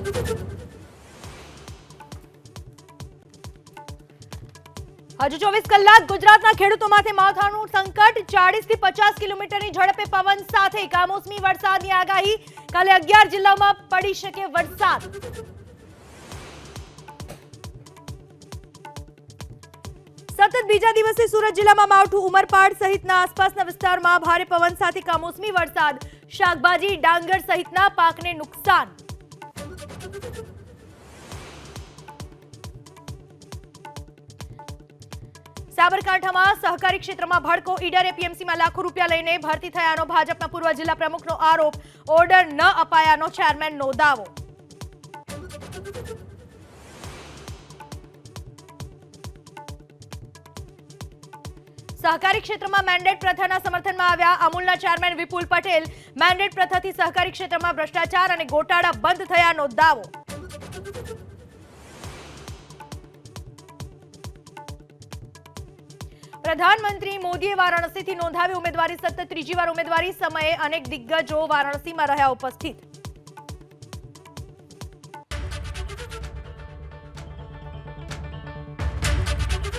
હજુ 24 કલાક ગુજરાતના ખેડૂતો માટે માવઠાનું સંકટ। 40 થી 50 કિલોમીટરની ઝડપે પવન સાથે કમોસમી વરસાદની આગાહી। કાલે 11 જિલ્લાઓમાં પડી શકે વરસાદ। સતત બીજા દિવસે સુરત જિલ્લામાં માવઠું। ઉમરપાડ સહિતના આસપાસના વિસ્તારમાં ભારે પવન સાથે કમોસમી વરસાદ। શાકભાજી, ડાંગર સહિતના પાકને નુકસાન। સાબરકાંઠામાં સહકારી ક્ષેત્રમાં ભડકો। ઈડર એપીએમસીમાં લાખો રૂપિયા લઈને ભરતી થયાનો ભાજપના પૂર્વ જિલ્લા પ્રમુખનો આરોપ। ઓર્ડર ન અપાયાનો ચેરમેનનો દાવો। સહકારી ક્ષેત્રમાં મેન્ડેટ પ્રથાના સમર્થનમાં આવ્યા અમૂલના ચેરમેન વિપુલ પટેલ। મેન્ડેટ પ્રથાથી સહકારી ક્ષેત્રમાં ભ્રષ્ટાચાર અને ગોટાળા બંધ થયાનો દાવો। પ્રધાનમંત્રી મોદીએ વારાણસીથી નોંધાવી ઉમેદવારી। સતત ત્રીજી વાર ઉમેદવારી સમયે અનેક દિગ્ગજો વારાણસીમાં રહ્યા ઉપસ્થિત।